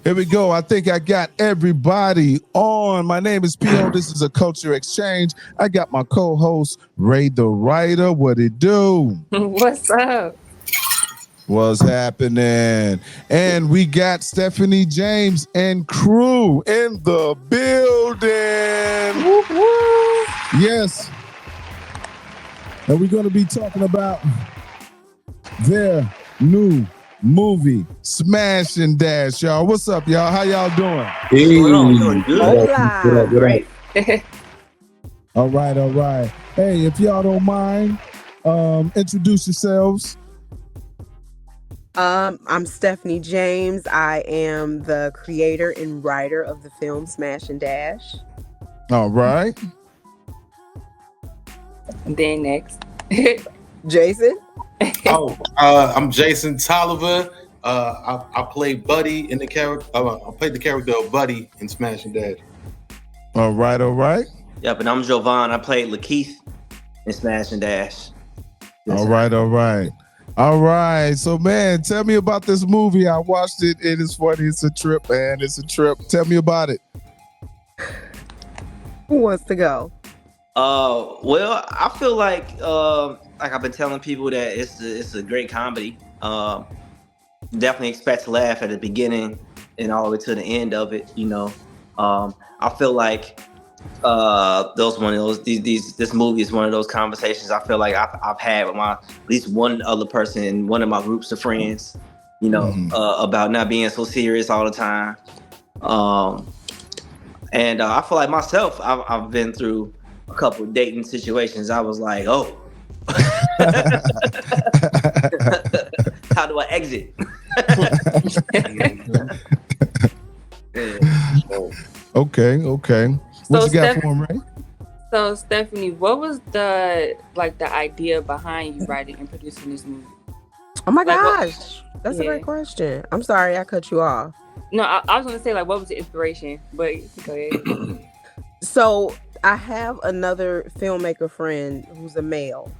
Here we go. I think I got everybody on. My name is P.O. This is a Culture Exchange. I got my co-host, Ray the Writer. What it do? What's up? What's happening? And we got Stephanie James and crew in the building. Woo woo. Yes. And we're going to be talking about their new movie, Smash and Dash, y'all. What's up, y'all? How y'all doing? Hey. Doing good. Hola. Great. All right. Hey, if y'all don't mind, introduce yourselves. I'm Stephanie James. I am the creator and writer of the film Smash and Dash. All right. And then next. Jason. I'm Jason Tolliver. I play Buddy in the character. I played the character of Buddy in Smash and Dash. All right. Yep, and I'm Jovan. I played Lakeith in Smash and Dash. All right. So, man, tell me about this movie. I watched it. It is funny. It's a trip, man. It's a trip. Tell me about it. Who wants to go? Well, I feel like I've been telling people that it's a great comedy. Definitely expect to laugh at the beginning and all the way to the end of it. You know, I feel like this movie is one of those conversations I feel like I've had with at least one other person in one of my groups of friends. You know, about not being so serious all the time. And I feel like myself, I've been through a couple of dating situations. I was like, oh, how do I exit? Okay. What you got for him, Ray? So, Stephanie, what was the idea behind you writing and producing this movie? Oh my gosh, that's a great question. I'm sorry I cut you off. No, I was going to say, what was the inspiration? But go ahead. So I have another filmmaker friend who's a male,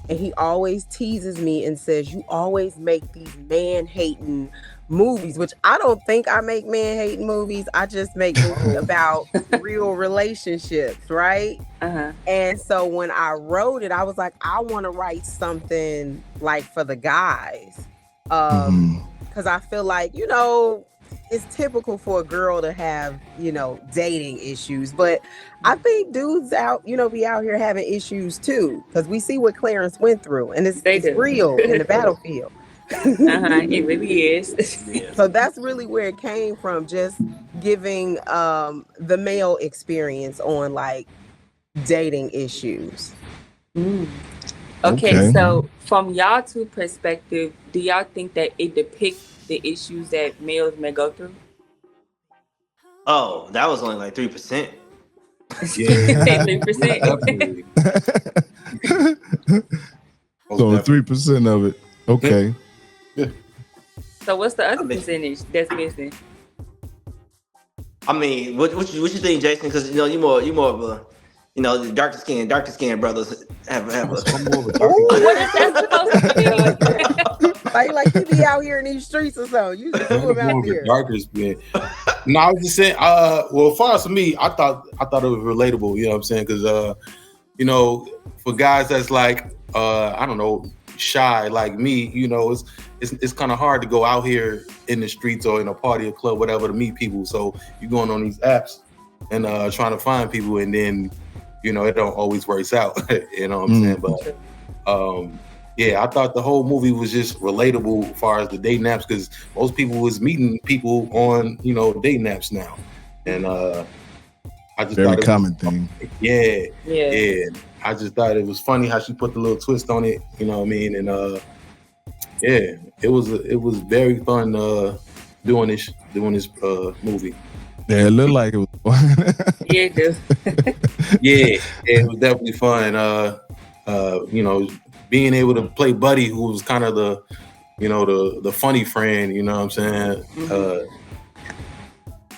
and he always teases me and says, you always make these man-hating movies, which I don't think I make man-hating movies. I just make movies about real relationships, right? Uh-huh. And so when I wrote it, I was like, I want to write something for the guys. Because I feel like, it's typical for a girl to have, dating issues, but I think dudes be out here having issues too, because we see what Clarence went through, and it's real in the battlefield. It really is. So that's really where it came from, just giving the male experience on dating issues. Okay, so from y'all two perspective, do y'all think that it depicts the issues that males may go through? Oh, that was only 3%. Yeah, 3%. So 3% of it. Okay. So what's the other percentage that's missing? I mean, what you think, Jason? Because you more of a the darker skinned brothers have a. What is that supposed to be? Like you be out here in these streets or something. You just move out there. Darker skin. No, I was just saying. Well, as far as for me, I thought it was relatable. You know what I'm saying? Because for guys that's I don't know, shy like me, it's kind of hard to go out here in the streets or in a party or club, whatever, to meet people. So you're going on these apps and trying to find people, and then it don't always works out. You know what I'm saying? But I thought the whole movie was just relatable as far as the dating apps, because most people was meeting people on dating apps now, and I just very thought common thing. Yeah. I just thought it was funny how she put the little twist on it. You know what I mean? And it was very fun doing this movie. Yeah, it looked like it was fun. Yeah, it do. Yeah, it was definitely fun. Being able to play Buddy, who was kind of the funny friend. You know what I'm saying?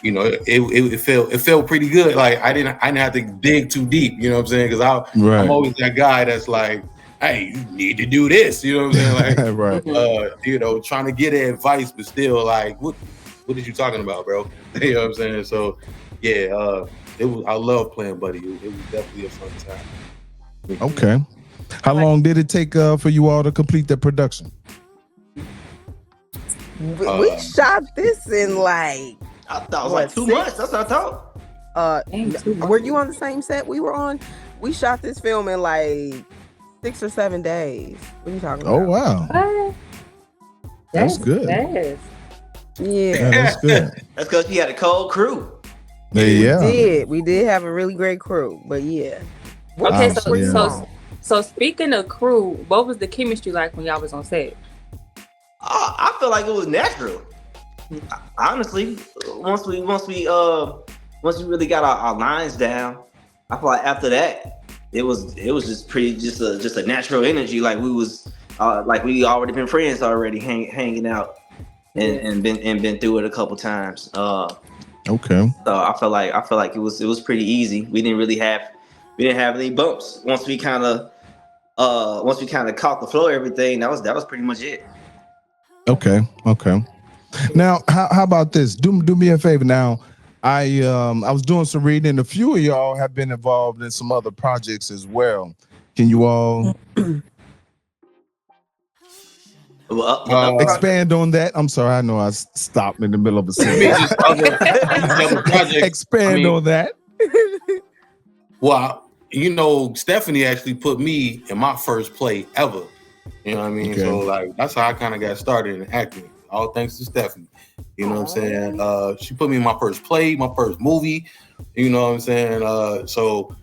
It felt pretty good. Like I didn't have to dig too deep. You know what I'm saying? Because I'm always that guy that's like, hey, you need to do this. You know what I'm saying? Like, right. Trying to get advice, but still like, what what are you talking about, bro? You know what I'm saying? So, yeah, it was. I love playing Buddy. It was definitely a fun time. Okay. How long did it take for you all to complete the production? We shot this in like, I thought it was like 2 months. That's what I thought. Were you on the same set we were on? We shot this film in like 6 or 7 days. What are you talking about? Oh wow. That's good. Fast. Yeah. That's good. That's because you had a cold crew. Yeah. We did have a really great crew, but yeah. Okay, Yeah. so speaking of crew, what was the chemistry like when y'all was on set? I feel like it was natural. Honestly, once we really got our lines down, I feel like after that, it was just just a natural energy. Like we was like we already been friends already, hanging out and been through it a couple times. Okay. So I feel like it was pretty easy. We didn't have any bumps. Once we kind of caught the flow of everything, that was pretty much it. Okay. Now, how about this? Do me a favor. Now, I was doing some reading, and a few of y'all have been involved in some other projects as well. Can you all expand on that? I'm sorry, I know I stopped in the middle of a sentence. Expand on that. Well, you know, Stephanie actually put me in my first play ever. You know what I mean? Okay. So like that's how I kind of got started in acting. All thanks to Stephanie. You know what I'm saying? She put me in my first play, my first movie. You know what I'm saying? So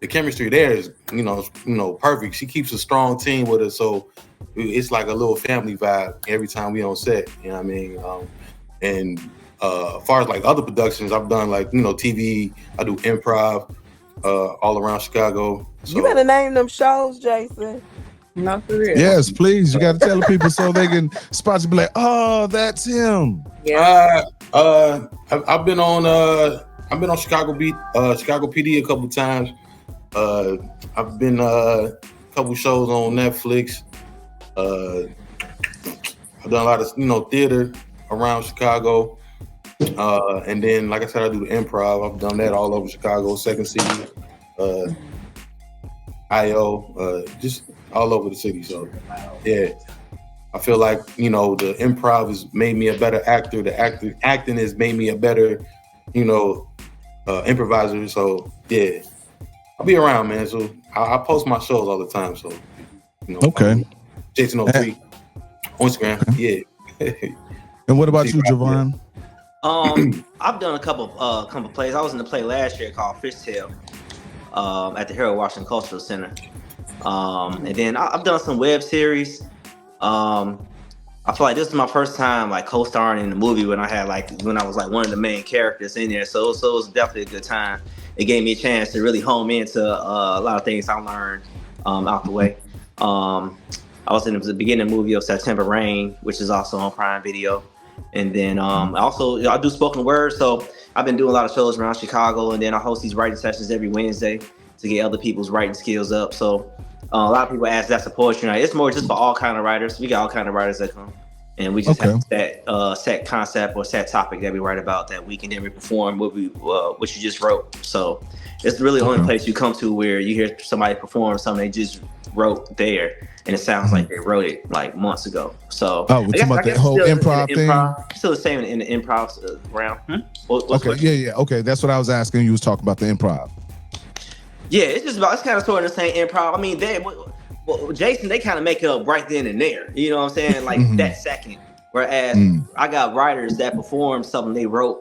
the chemistry there is, you know, perfect. She keeps a strong team with us, so it's like a little family vibe every time we on set. You know what I mean? And as far as like other productions, I've done like, you know, TV. I do improv all around Chicago. So, you better name them shows, Jason. Not for real. Yes, please. You got to tell the people so they can spot you. Be like, oh, that's him. Yeah. I've been on Chicago PD a couple times. I've been a couple shows on Netflix. I've done a lot of, you know, theater around Chicago. And then, like I said, I do the improv. I've done that all over Chicago, Second City, IO, just all over the city. So, yeah, I feel like, you know, the improv has made me a better actor. The acting has made me a better, you know, improviser. So, yeah, I'll be around, man. So I post my shows all the time. So, you know, Okay. Jason 03 on Instagram. Okay. Yeah. And what about you, Jovan? I've done a couple plays. I was in the play last year called Fishtail at the Harold Washington Cultural Center. And then I've done some web series. I feel like this is my first time like co-starring in the movie when I was like one of the main characters in there. So it was definitely a good time. It gave me a chance to really home into a lot of things I learned out the way. I was in the beginning of the movie of September Rain, which is also on Prime Video. And then also I do spoken word. So I've been doing a lot of shows around Chicago, and then I host these writing sessions every Wednesday to get other people's writing skills up. So a lot of people ask, that's a poetry night. It's more just for all kind of writers. We got all kind of writers that come, and we just have that set concept or set topic that we write about that week, and then we perform what you just wrote. So it's really the only place you come to where you hear somebody perform something they just wrote there, and it sounds like they wrote it like months ago. So we're talking about the whole improv thing. Still the same in the improv round. Yeah. Okay, that's what I was asking. You was talking about the improv. Yeah, it's kind of sort of the same improv. I mean, Jason, they kind of make it up right then and there. You know what I'm saying? Like that second. Whereas I got writers that perform something they wrote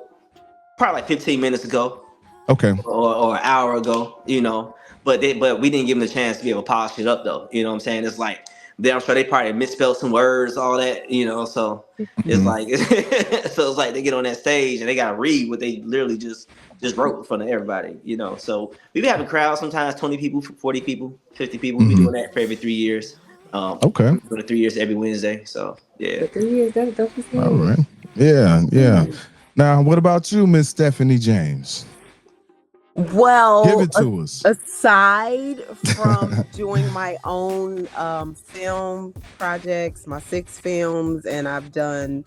probably like 15 minutes ago. Okay. Or an hour ago, you know. But we didn't give them the chance to be able to polish it up though. You know what I'm saying? It's like I'm sure they probably misspelled some words, all that, you know. So it's like it's like they get on that stage and they gotta read what they literally just wrote in front of everybody, you know. So we be having crowds sometimes, 20 people, 40 people, 50 people. We be doing that for every 3 years. Okay. For the 3 years every Wednesday. So yeah. For 3 years, that's all right. Yeah. Now, what about you, Miss Stephanie James? Well, give it to us. Aside from doing my own film projects, my 6 films, and I've done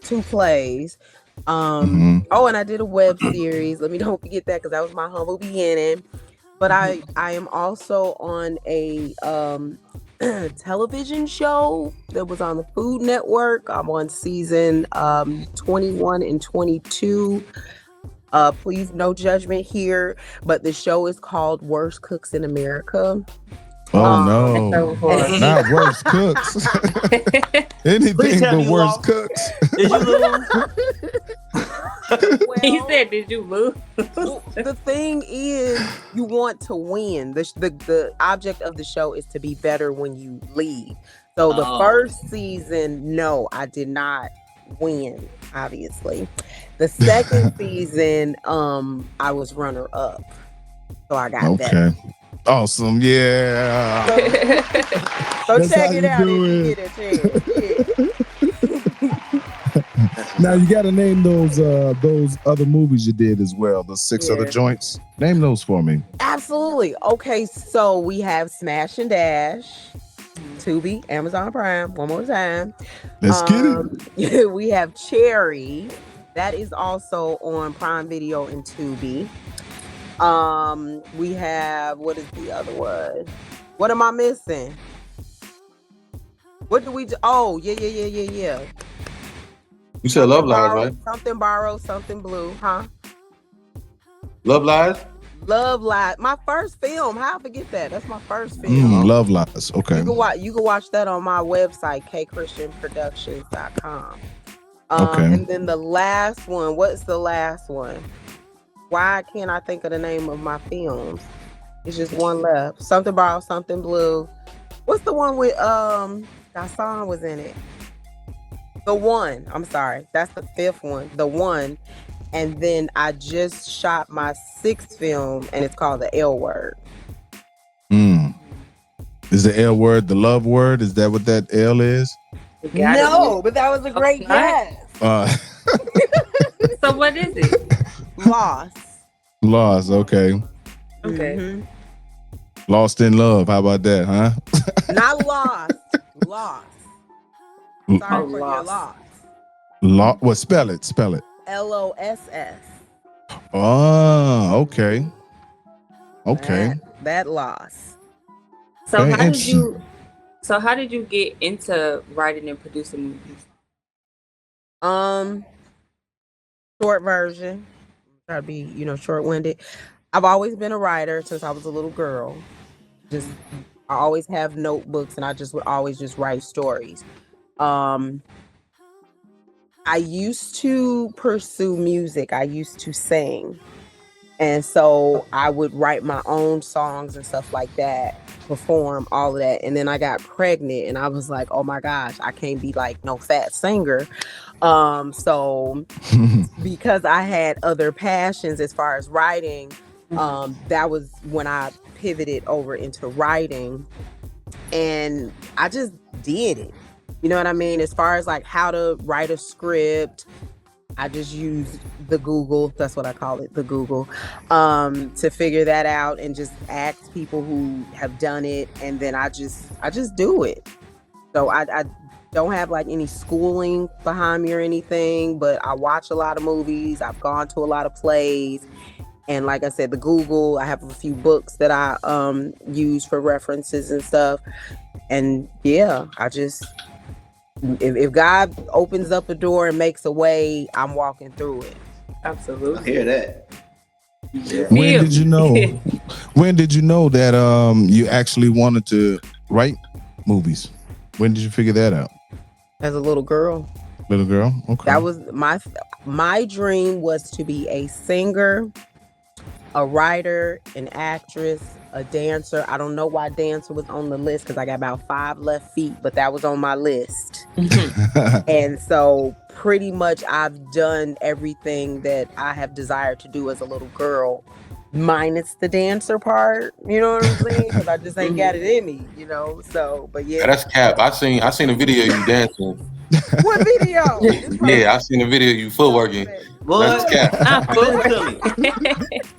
2 plays. Oh, and I did a web series. Let me don't forget that because that was my humble beginning. But I am also on a television show that was on the Food Network. I'm on season 21 and 22. Please, no judgment here, but the show is called Worst Cooks in America. Oh no, so horrible. not worst cooks. Anything tell but me you worst lost. cooks. Did you lose? He Well, said, "Did you lose?" the thing is, you want to win. The object of the show is to be better when you leave. So the Oh. first season, no, I did not win, obviously. The second season, I was runner up. So I got better. Okay. Awesome. Yeah. So That's check how it you out do if you it. get a chance. Now you got to name those other movies you did as well. The 6 other Yeah. joints. Name those for me. Absolutely. Okay, so we have Smash and Dash, Tubi, Amazon Prime. One more time. Let's get it. We have Cherry. That is also on Prime Video and Tubi. We have, what is the other one? What am I missing? What do we do? Oh, yeah. You said Love Something Lies, borrowed, right? Something borrowed, something blue, huh? Love Lies. Love Lies. My first film. How I forget that? That's my first film. Love Lies. Okay. You can watch that on my website, kchristianproductions.com. Okay. And then the last one, what's the last one? Why can't I think of the name of my films? It's just one left. Something borrowed, something blue. What's the one with Gaston was in it? The One. I'm sorry. That's the 5th one. The One. And then I just shot my 6th film and it's called The L Word. Is the L word the love word? Is that what that L is? No, but that was a great guess. So what is it? Lost. Lost. Okay. Okay. Mhm. Lost in love. How about that, huh? Not lost. Lost. Sorry for your loss. Well, spell it. Spell it. LOSS. Oh, okay. Okay. That loss. So Very how did interesting. you? So how did you get into writing and producing movies? Short version. Try to be, short-winded. I've always been a writer since I was a little girl. I always have notebooks and I just would always just write stories. I used to pursue music. I used to sing. And so I would write my own songs and stuff like that, perform all of that. And then I got pregnant and I was like, oh my gosh, I can't be like no fat singer. So because I had other passions as far as writing, that was when I pivoted over into writing and I just did it. You know what I mean? As far as like how to write a script, I just used the Google, that's what I call it, the Google, to figure that out and just ask people who have done it. And then I just do it. So I don't have like any schooling behind me or anything, but I watch a lot of movies. I've gone to a lot of plays. And like I said, the Google, I have a few books that I use for references and stuff. And yeah, if God opens up a door and makes a way, I'm walking through it. Absolutely. I hear that. Yeah. When did you know? When did you know that you actually wanted to write movies? When did you figure that out? As a little girl. Little girl? Okay. That was my dream was to be a singer, a writer, an actress, a dancer. I don't know why dancer was on the list because I got about 5 left feet, but that was on my list. And so pretty much I've done everything that I have desired to do as a little girl, minus the dancer part. You know what I'm saying? Because I just ain't got it in me, So, but yeah. That's cap. I seen a video of you dancing. What video? Yeah, I seen a video of you footworking. That's cap.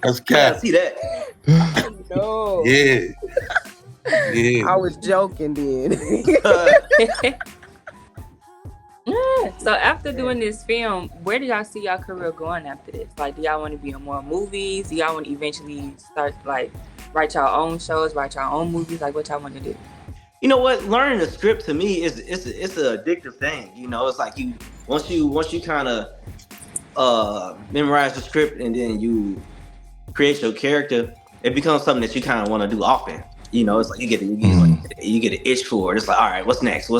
That's cap. I see that. No. Yeah. Yeah. I was joking, dude. So after doing this film, where do y'all see y'all career going after this? Like, do y'all want to be in more movies? Do y'all want to eventually start like write y'all own shows, write y'all own movies? Like, what y'all want to do? You know what? Learning the script to me is it's an addictive thing. You know, it's like you once you kind of memorize the script and then you create your character, it becomes something that you kind of want to do often. You know, it's like you get an itch for it. It's like, all right, what's next?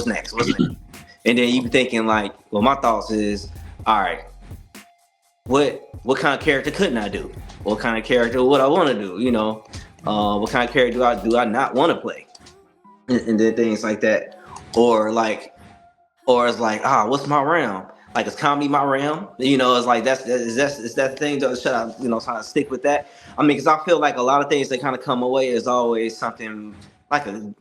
And then you be thinking like, well, my thoughts is, all right, what kind of character couldn't I do? What kind of character would I want to do? You know, what kind of character do I not want to play? And then things like that, or it's like, what's my realm? Like, is comedy my realm? You know, it's like is that thing? Should I, trying to stick with that? I mean, because I feel like a lot of things that kind of come away is always something like hey,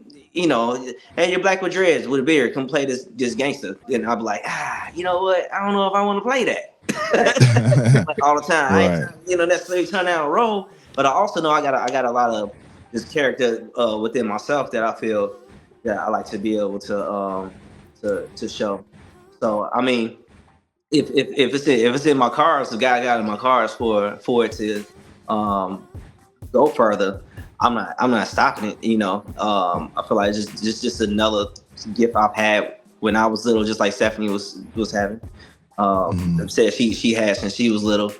you're black with dreads with a beard, come play this gangster. Then I'll be like, you know what? I don't know if I want to play that like all the time. Right. I ain't necessarily turn down a role, but I also know I got a lot of this character within myself that I feel that I like to be able to show. So I mean, if it's in my cards, the guy got in my cards for it to go further, I'm not stopping it. You know, I feel like it's just another gift I've had when I was little, just like Stephanie was having. Said she had since she was little.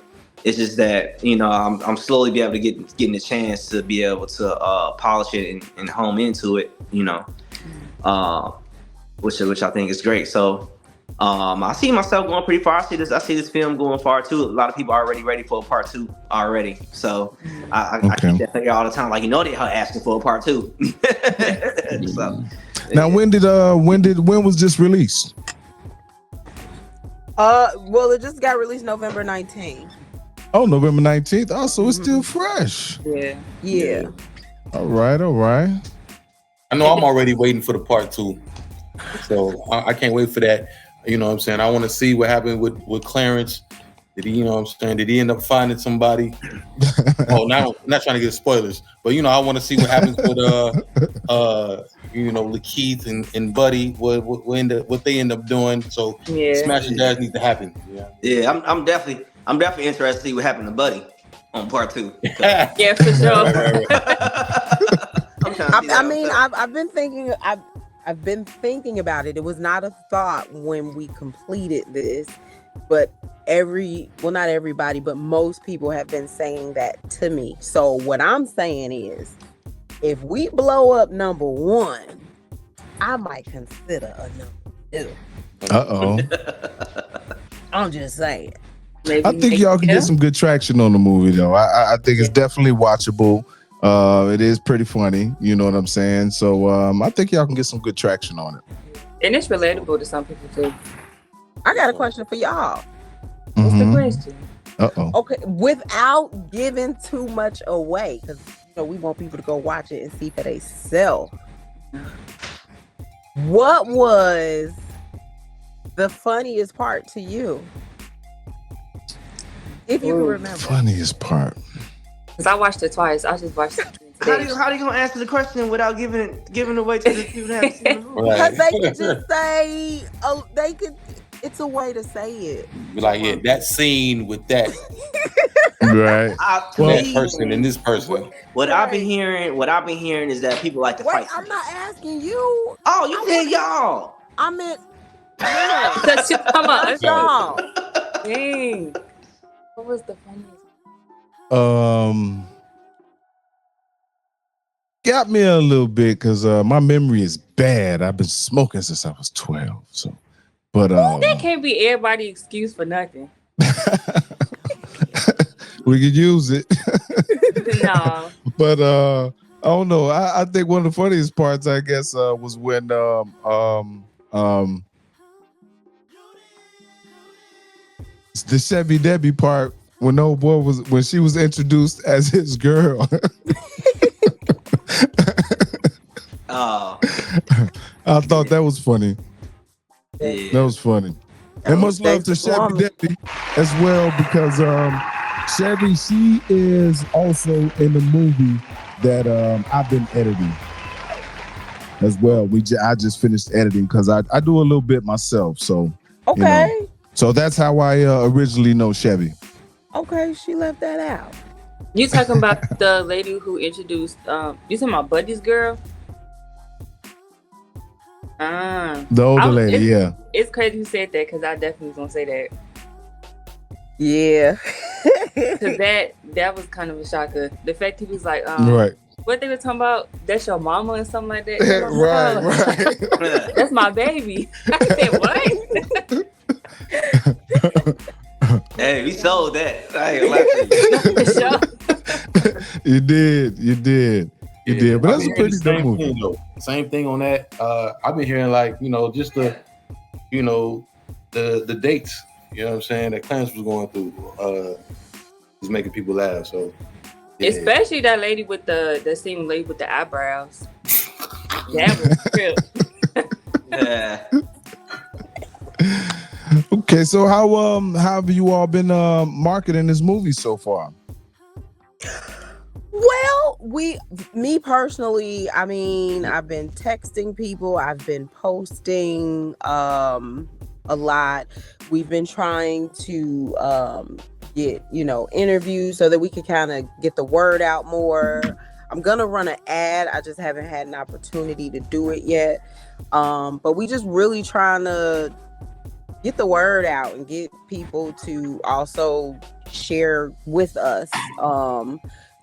It's just that, I'm slowly be able to getting the chance to be able to polish it and home into it, which I think is great. So I see myself going pretty far. I see this film going far too. A lot of people are already ready for a part 2 already. So I keep that figure all the time. Like, they're asking for a part 2. So, now, when was this released? Well, it just got released November 19th. Oh, November 19th. Oh, so it's still fresh. Yeah. All right. I know I'm already waiting for the part 2. So I can't wait for that. You know what I'm saying? I want to see what happened with Clarence. Did he, did he end up finding somebody? Not trying to get spoilers, but I want to see what happens with Lakeith and Buddy, what they end up doing. So Smash and Dash needs to happen. Yeah, I'm definitely interested to see what happened to Buddy on part 2. Yeah, for sure. I've been thinking about it. It was not a thought when we completed this, but not everybody, but most people have been saying that to me. So what I'm saying is, if we blow up number 1, I might consider a number 2. Uh-oh. I'm just saying. Maybe I think y'all can get some good traction on the movie, though. I think it's definitely watchable. It is pretty funny, you know what I'm saying? So I think y'all can get some good traction on it. And it's relatable to some people too. I got a question for y'all. What's the question? Uh-oh. Okay, without giving too much away, because we want people to go watch it and see for themselves. What was the funniest part to you? If you can remember. Funniest part. Because I watched it twice. I just watched it today. How are you gonna answer the question without giving away to the people that haven't seen the movie? Because they could just say, it's a way to say it. Like, that scene with that Right. that person and this person. What I've been hearing is that people like to fight. I'm not asking you. Oh, you said y'all. I meant Come on, y'all. Dang. What was the funniest? Got me a little bit because my memory is bad. I've been smoking since I was 12. So, but that can't be everybody's excuse for nothing. we could use it. No. But I don't know. I think one of the funniest parts, I guess, was when the Chevy Debbie part, when when she was introduced as his girl. Oh. I thought that was funny. Yeah. That was funny. And much love to Chevy Debbie as well, because Chevy, she is also in the movie that I've been editing as well. I just finished editing because I do a little bit myself. So Okay. So that's how I originally know Chevy. Okay, she left that out. You talking about the lady who introduced? You talking about Buddy's girl? The older I was- lady, yeah. It's crazy you said that because I definitely was gonna say that. Yeah. Because that was kind of a shocker. The fact he was like, Right. what they were talking about? That's your mama and something like that. right. That's my baby. I said what? Hey, we sold that. I ain't gonna lie to you. You did. But that's a pretty good same movie. thing, though. Same thing on that. I've been hearing just the dates. You know what I'm saying? That Clarence was going through was making people laugh. So yeah. Especially that lady with the same lady with the eyebrows. That was real. Yeah. Okay, so how have you all been marketing this movie so far? Well, me personally, I mean, I've been texting people, I've been posting a lot. We've been trying to get, interviews so that we can kind of get the word out more. I'm gonna run an ad. I just haven't had an opportunity to do it yet. But we just really trying to get the word out and get people to also share with us.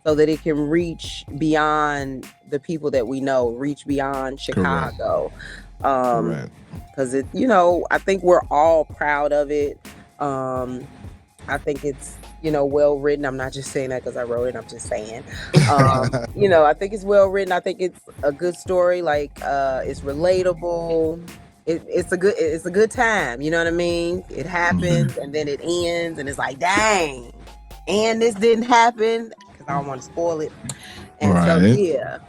So that it can reach beyond the people that we know, reach beyond Chicago. Because it, I think we're all proud of it. I think it's, well written. I'm not just saying that because I wrote it. I'm just saying, I think it's well written. I think it's a good story. Like, it's relatable. It's a good time. You know what I mean? It happens and then it ends and it's like, dang. And this didn't happen. I don't want to spoil it. And so yeah.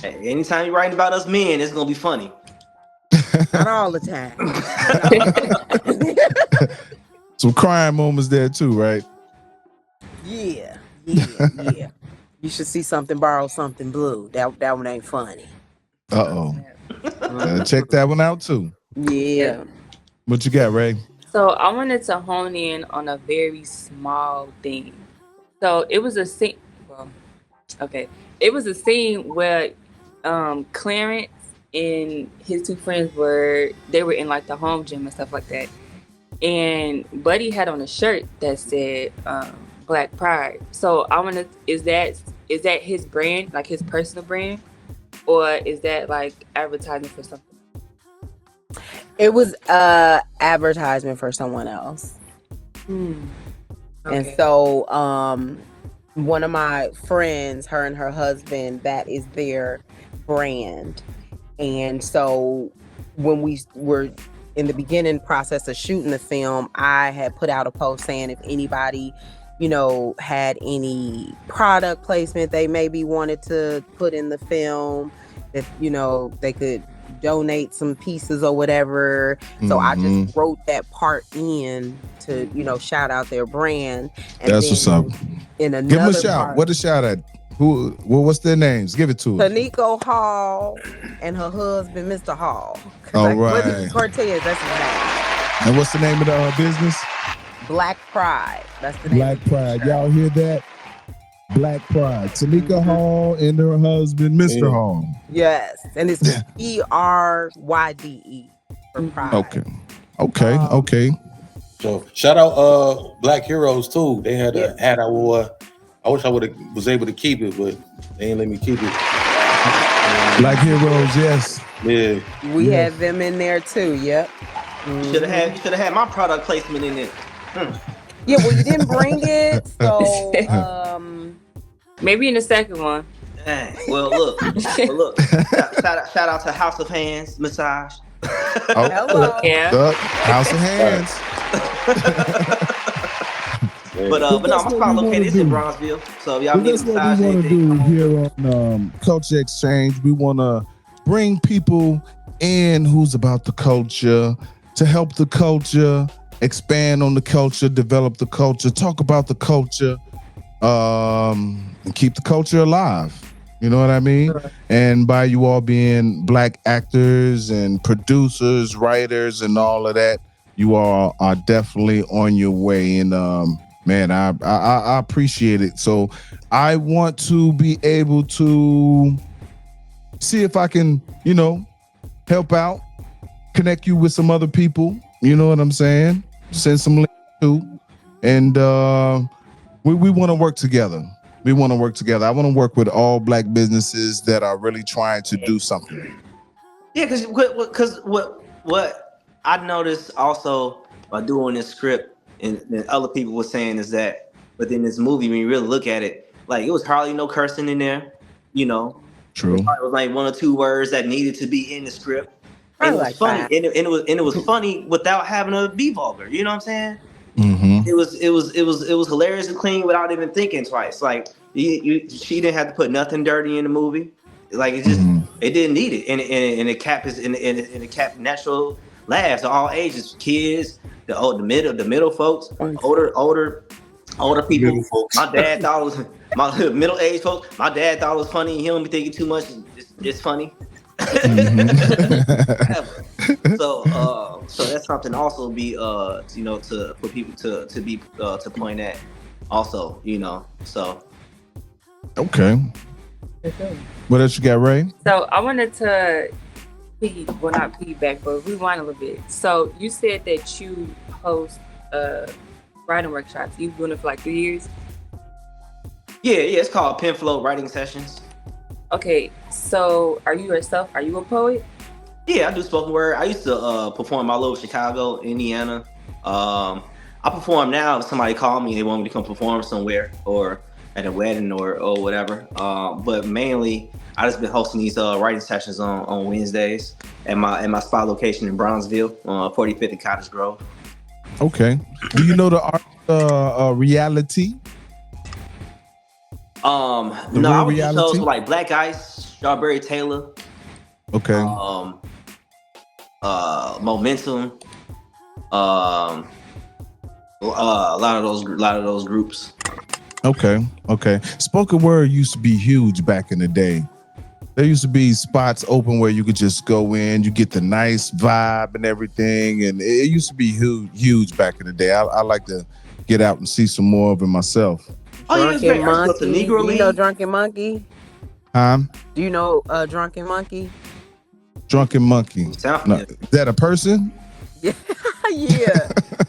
Hey, anytime you're writing about us men, it's gonna be funny. Not all the time. Some crying moments there too, right? Yeah. You should see something, borrow something blue. That one ain't funny. Check that one out too. Yeah. What you got, Ray? So I wanted to hone in on a very small thing. So it was a scene. Well, okay, it was a scene where Clarence and his two friends were in like the home gym and stuff like that. And Buddy had on a shirt that said Black Pride. So I want to is that his brand, like his personal brand, or is that like advertising for something? It was advertisement for someone else. Okay. And so one of my friends, her and her husband, that is their brand. And so when we were in the beginning process of shooting the film, I had put out a post saying if anybody, had any product placement they maybe wanted to put in the film, that, they could donate some pieces or whatever. So I just wrote that part in to, shout out their brand. And that's what's up. In another Give them a shout. part, What a shout at? Who? Well, what's their names? Give it to us. Taniko Hall and her husband, Mr. Hall. All right. Cortez, that's his name. And what's the name of the business? Black Pride. That's the name. Black Pride. Y'all hear that? Black Pride. Tanika Hall and her husband, Mr. Hall. Yes. And it's ERYDE for Pride. Okay. So shout out Black Heroes too. They had a hat I wore. I wish I was able to keep it, but they ain't let me keep it. Black Heroes, yes. Yeah. We had them in there too. Yep. You should have had my product placement in it. Yeah, well, you didn't bring it, so maybe in the second one. Dang. Well, look. Shout out to House of Hands Massage. hello. Yeah. House of Hands. But no, my spot located is in Bronzeville. So y'all need That's to what massage we want to anything. do here on Culture Exchange. We want to bring people in who's about the culture, to help the culture, expand on the culture, develop the culture, talk about the culture, and keep the culture alive. You know what I mean? And by you all being Black actors and producers, writers, and all of that, you all are definitely on your way, and man, I appreciate it. So I want to be able to see if I can, help out, connect you with some other people. You know what I'm saying? Send some links too, and we want to work together. We want to work together. I want to work with all Black businesses that are really trying to do something. Yeah, because what I noticed also by doing this script and other people were saying is that within this movie, when you really look at it, like it was hardly no cursing in there, True. It was like one or two words that needed to be in the script. And it was like funny, that. and it was funny without having to be vulgar. You know what I'm saying? Mm-hmm. It was hilarious and clean without even thinking twice. Like she didn't have to put nothing dirty in the movie. Like it just it didn't need it, and it kept it kept natural laughs of all ages, kids, the middle folks, older people. Middle folks. My dad thought it was my middle aged folks. My dad thought it was funny. He don't be thinking too much. It's funny. So that's something also be for people to be to point at also, so Okay. What else you got, Ray? So I wanted to not piggyback, but rewind a little bit. So you said that you host writing workshops. You've been doing it for like 3 years. Yeah, it's called Pen Flow Writing Sessions. Okay, so are you a poet? Yeah, I do spoken word. I used to perform all over Chicago, Indiana. I perform now if somebody call me, they want me to come perform somewhere or at a wedding or whatever. But mainly, I just been hosting these writing sessions on Wednesdays at my spot location in Brownsville, 45th and Cottage Grove. Okay. Do you know the art Reality? No, I was just shows like Black Ice, Strawberry Taylor. Okay. Momentum. A lot of those groups. Okay. Spoken word used to be huge back in the day. There used to be spots open where you could just go in, you get the nice vibe and everything, and it used to be huge back in the day. I like to get out and see some more of it myself. Drunken Monkey. The Negro Do you know Drunken Monkey? Do you know Drunken Monkey? Drunken Monkey. No, is that a person? Yeah.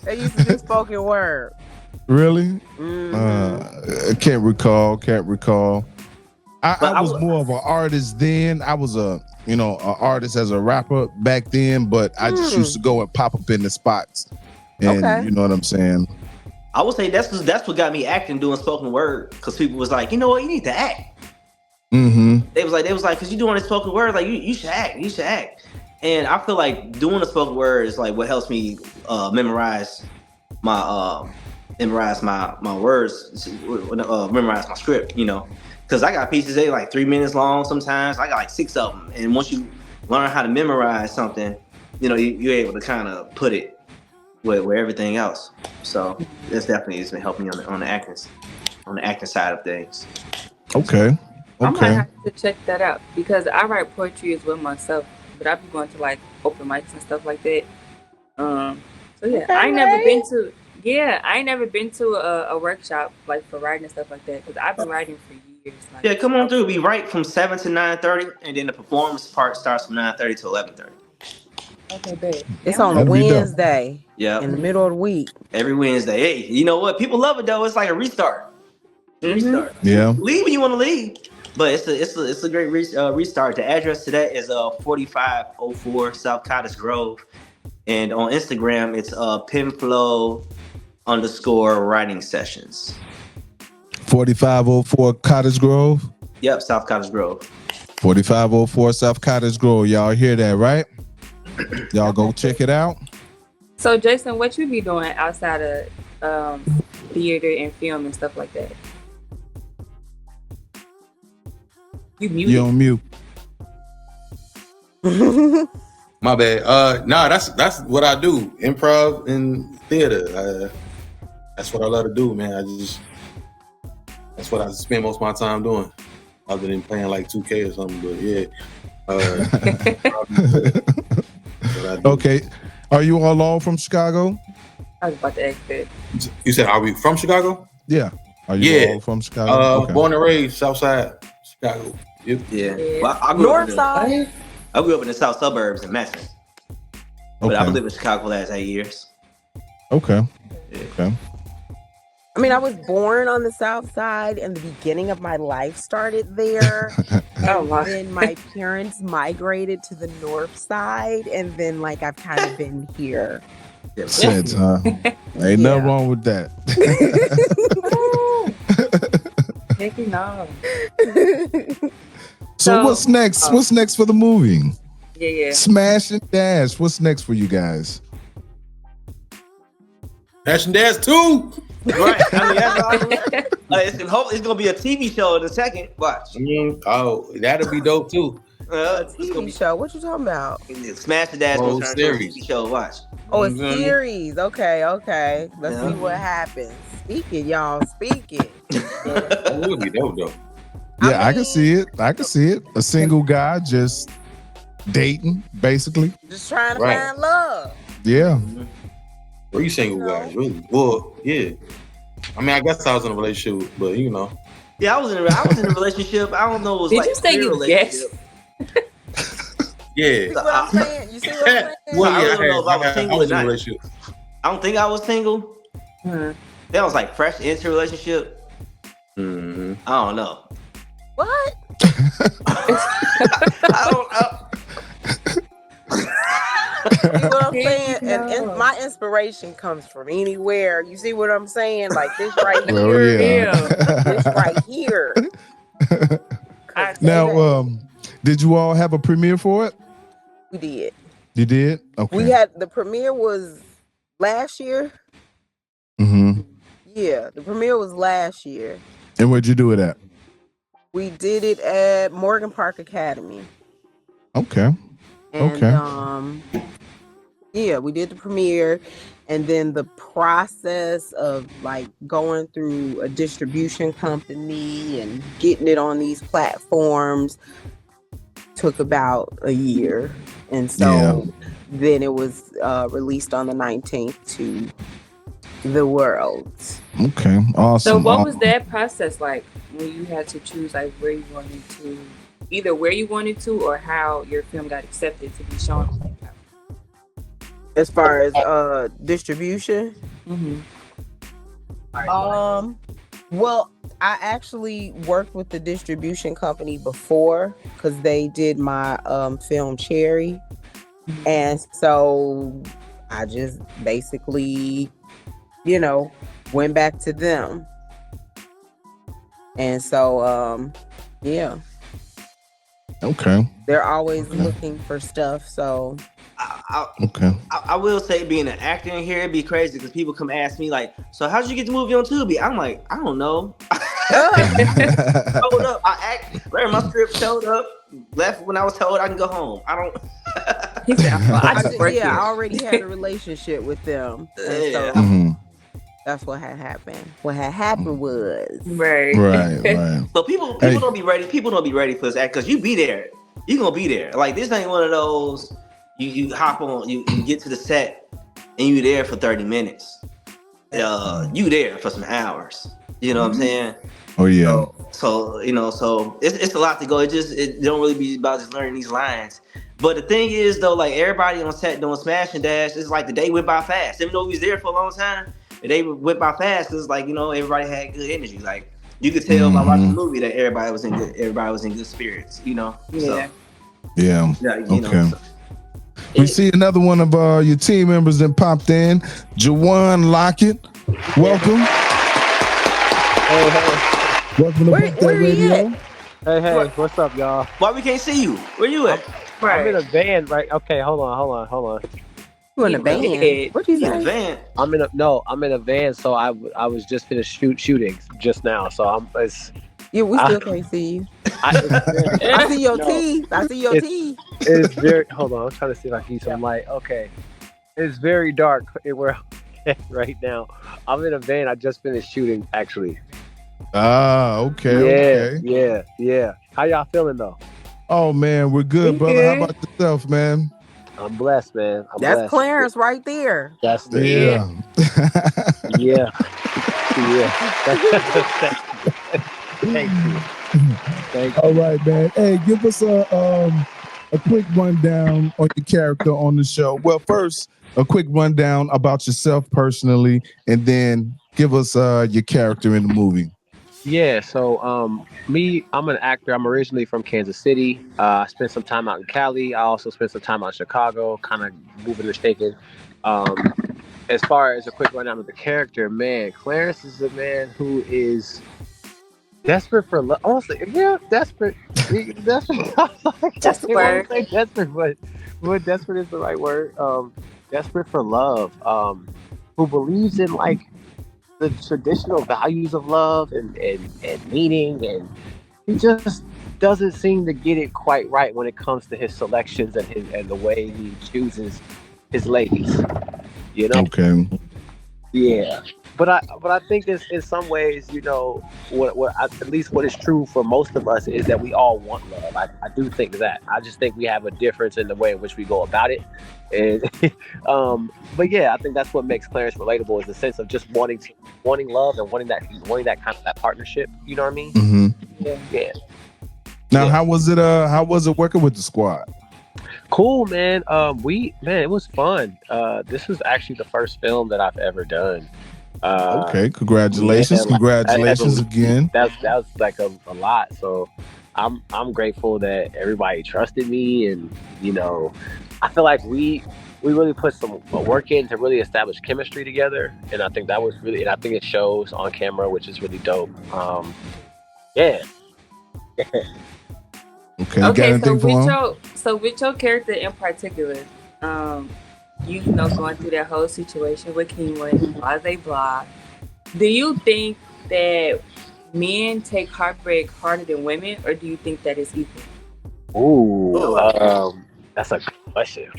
They used to do spoken word. Really? Mm-hmm. Can't recall. I was more of an artist then. I was an artist as a rapper back then, but I just used to go and pop up in the spots. And you know what I'm saying? I would say that's what got me acting, doing spoken word, because people was like, you know what, you need to act. Mm-hmm. They was like, because you're doing the spoken word, like you should act. And I feel like doing the spoken word is like what helps me memorize my words, memorize my script, because I got pieces they like 3 minutes long sometimes. I got like 6 of them, and once you learn how to memorize something, you're able to kind of put it where everything else. So that's definitely has been helping me on the acting side of things. Okay. I might have to check that out because I write poetry as well myself, but I've been going to like open mics and stuff like that. So yeah, Okay, I ain't never been to a workshop like for writing and stuff like that because I've been writing for years. Like, yeah, come on through. We write from 7 to 9:30, and then the performance part starts from 9:30 to 11:30. Okay, babe. It's on a Wednesday. Yeah, in the middle of the week. Every Wednesday. Hey, you know what? People love it though. It's like a restart. Restart. Yeah. Leave when you want to leave, but it's a great restart. The address to that is 4504 South Cottage Grove, and on Instagram it's penflow_writing sessions. 4504 Cottage Grove. Yep, South Cottage Grove. 4504 South Cottage Grove. Y'all hear that, right? Y'all go check it out. So Jason, what you be doing outside of theater and film and stuff like that? You muted. You on mute. My bad. No, that's what I do. Improv and theater. That's what I love to do, man. That's what I spend most of my time doing, other than playing like 2K or something. But yeah. Okay. Are you all from Chicago? I was about to ask that. You said, are we from Chicago? Yeah. Are you all from Chicago? Okay. Born and raised Southside Chicago. Yep. Yeah. Yeah. Well, I grew up North side. I grew up in the south suburbs in Memphis. But I've Okay. lived in Chicago for the last 8 years. Okay. Yeah. Okay. I mean, I was born on the south side, and the beginning of my life started there. Oh, And wow. then my parents migrated to the north side, and then like I've kind of been here. Sense, huh? Ain't Yeah. nothing wrong with that. Taking off. So So- what's next? What's next for the movie? Yeah. Smash and Dash. What's next for you guys? Dash and Dash 2. Right. I mean, that's all it's gonna be a TV show in a second. Watch. Oh, that'll be dope too. It's gonna TV be show. What you talking about? Smash the Dash Oh, gonna turn into a series. TV show. Watch. Oh, a Mhm. series. Okay. Let's Yeah. see what happens. Speaking, y'all. Speaking. That would be dope though. Yeah, I can mean, see it. I can see it. A single guy just dating, basically. Just trying to Right. find love. Yeah. Were you single guys, really? Well, yeah. I mean, I guess I was in a relationship, but you know. Yeah, I was in a relationship. I don't know. It was Did like you say a you relationship. Yeah. See what I'm saying? You see what I'm saying? Well, I yeah, don't know if I was single was or in a not. relationship. I don't think I was single. Hmm. That was like fresh into a relationship. Mm-hmm. I don't know. What? I don't know. See what I'm saying? No. And my inspiration comes from anywhere. You see what I'm saying? Like this right Well, here. yeah. This right here. I- Now, did you all have a premiere for it? We did. You did? Okay. We had the premiere was last year. Mm-hmm. Yeah, the premiere was last year. And where'd you do it at? We did it at Morgan Park Academy. Okay. And Okay. yeah, we did the premiere, and then the process of like going through a distribution company and getting it on these platforms took about a year. And so then it was released on the 19th to the world. Okay. Awesome. So what was that process like when you had to choose like where you wanted to, either where you wanted to or how your film got accepted to be shown? As far as distribution, Mm-hmm. well, I actually worked with the distribution company before because they did my film Cherry, and so I just basically, went back to them, and so yeah, Okay. they're always looking for stuff. So Okay. I will say, being an actor in here, it'd be crazy because people come ask me like, "So how'd you get the movie on Tubi?" I'm like, I don't know. Showed up, I learned my script, showed up, left when I was told I can go home. I don't. He said, I just work I here. already had a relationship with them, and Yeah. so hmm that's what had happened. What had happened was Right. Right. Right. So people Hey. don't be ready. People don't be ready for this act because you be there. You gonna be there. Like this ain't one of those. You hop on. You get to the set and you there for 30 minutes. You there for some hours. You know what I'm saying? Oh yeah. So it's a lot to go. It don't really be about just learning these lines. But the thing is though, like everybody on set doing Smash and Dash, it's like the day went by fast. Even though we was there for a long time, the day went by fast because like everybody had good energy. Like you could tell by watching the movie that everybody was in good spirits. Yeah. Yeah. Yeah, Okay. We see another one of your team members that popped in, Juwan Lockett. Welcome. Welcome to Where Birthday he Radio. Hey, what's up, y'all? Why we can't see you? Where you at? I'm in a van, right? Okay, hold on. you in a van. Yeah. What you You in the say? van? I'm in a van, so I was just finished shooting just now, so Yeah, we still can't see you. I see your teeth. I see your It's- teeth. it's very. Hold on, I'm trying to see if I can use some light. Okay, it's very dark where I'm at right now. I'm in a van. I just finished shooting, actually. Ah, okay. Yeah. How y'all feeling though? Oh man, we're good, We brother. good. How about yourself, man? I'm blessed, man. I'm That's blessed. Clarence right there. That's the Yeah. yeah. Thank you. Thank you. All right, man. Hey, give us a quick rundown on your character on the show. Well, first, a quick rundown about yourself personally, and then give us your character in the movie. Yeah, so I'm an actor. I'm originally from Kansas City. I spent some time out in Cali. I also spent some time out in Chicago, kind of moving and shaking. Um, as far as a quick rundown of the character, man, Clarence is a man who is desperate for love. Honestly, yeah, desperate. Desperate. That's the I word. say desperate, but desperate is the right word. Desperate for love. Who believes in like the traditional values of love and meaning, and he just doesn't seem to get it quite right when it comes to his selections and the way he chooses his ladies. You know? Okay. Yeah. But I think this in some ways, you know, at least what is true for most of us is that we all want love. I do think that. I just think we have a difference in the way in which we go about it. And but yeah, I think that's what makes Clarence relatable, is the sense of just wanting love and wanting that kind of that partnership. You know what I mean? Mm-hmm. Yeah. Now, Yeah. how was it working with the squad? Cool, man. It was fun. This was actually the first film that I've ever done. Okay, congratulations. Yeah, Congratulations again. That was like a lot. So I'm grateful that everybody trusted me, and you know, I feel like we really put some work in to really establish chemistry together, and I think and I think it shows on camera, which is really dope. Yeah. Okay, you got Okay, anything for him? with your character in particular, you know, going through that whole situation with Kingwood, blase blah. Do you think that men take heartbreak harder than women, or do you think that it's equal? Ooh, that's a good question.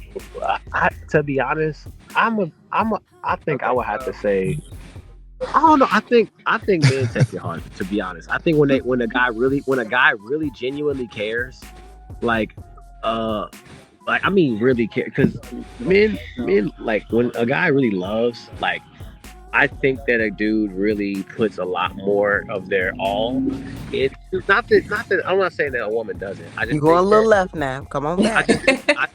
To be honest, I think I would have to say, I don't know. I think men take it hard. To be honest, I think when a guy really genuinely cares, like I mean really care, because men like when a guy really loves, like I think that a dude really puts a lot more of their all. It's not that I'm not saying that a woman doesn't. I just You going a think little that, left now. Come on I back.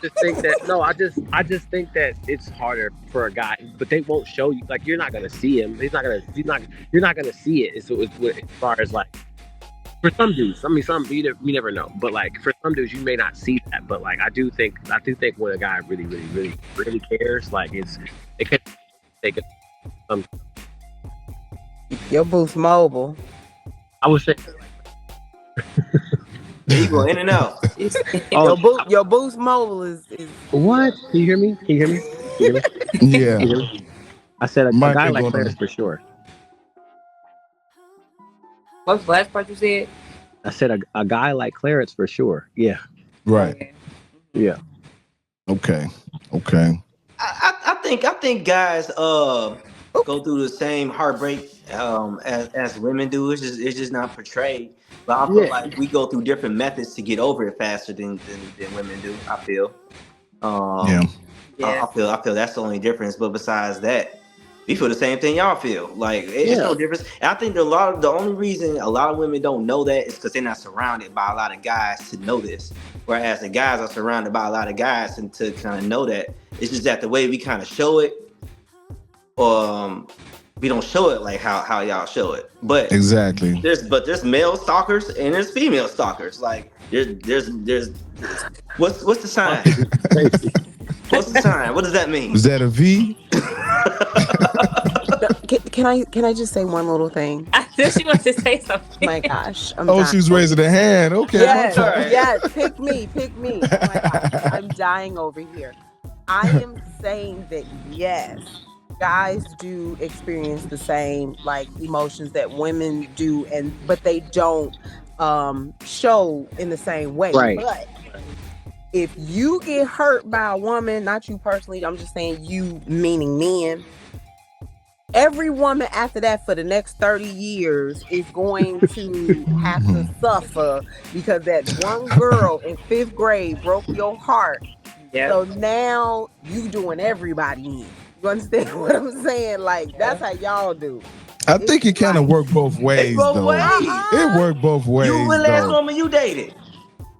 just think that no, I just think that it's harder for a guy, but they won't show you. Like you're not gonna see him. You're not gonna see it. As far as like for some dudes, I mean, you never know. But like for some dudes, you may not see that. But like I do think when a guy really cares, like it can take it. Your Boost Mobile. I would say. You go in and out. Your Boost Mobile is What? Can you hear me? Yeah. I said a Might guy be like going Clarence on. for sure. What's the last part you said? I said a guy like Clarence for sure. Yeah. Right. Okay. Yeah. Okay. I think guys go through the same heartbreak as women do. It's just not portrayed. But I feel like we go through different methods to get over it faster than women do. I feel. Yeah. I feel that's the only difference. But besides that, we feel the same thing y'all feel. Like it's no difference. And I think the only reason a lot of women don't know that is because they're not surrounded by a lot of guys to know this. Whereas the guys are surrounded by a lot of guys and to kind of know that. It's just that the way we kind of show it, we don't show it like how y'all show it. But Exactly. there's male stalkers and there's female stalkers. Like there's what's the sign? What's the sign? What does that mean? Is that a V? Can I just say one little thing? I knew she wanted to say something. Oh my gosh. I'm Oh, dying. she was raising her hand. Okay. Yes, my fault. yes, pick me. Oh my gosh, I'm dying over here. I am saying that yes, guys do experience the same like emotions that women do, but they don't show in the same way. Right. But if you get hurt by a woman, not you personally, I'm just saying you meaning men, every woman after that for the next 30 years is going to have to suffer because that one girl in 5th grade broke your heart. You Yeah. So now you doing everybody in. You understand what I'm saying? Like that's how y'all do. I think it kind of worked both It's ways, both though. ways. It worked both ways, You the last though. woman you dated.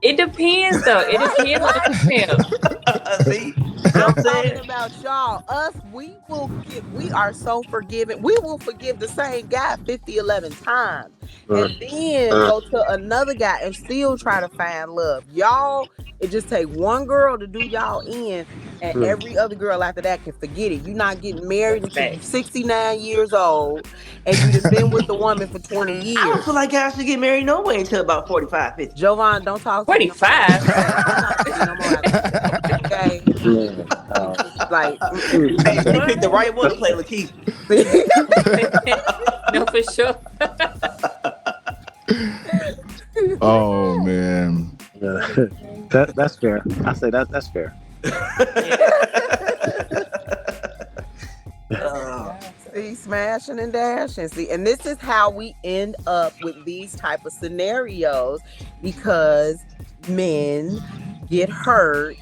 It depends, though. It depends on the female. See? You know I'm what I'm talking saying? about y'all. Us, we are so forgiving. We will forgive the same guy 50, 11 times. And then go to another guy and still try to find love. Y'all, it just take one girl to do y'all in, and every other girl after that can forget it. You're not getting married until you're 69 years old, and you done been with the woman for 20 years. I don't feel like guys should get married no way until about 45, 50. Jovan, don't talk to me. 45. No more. Okay. Like, Hey, you picked the right one to play Lakeith. No, for sure. Oh man. That's fair. I say that's fair. See, smashing and dashing. See, and this is how we end up with these type of scenarios, because men get hurt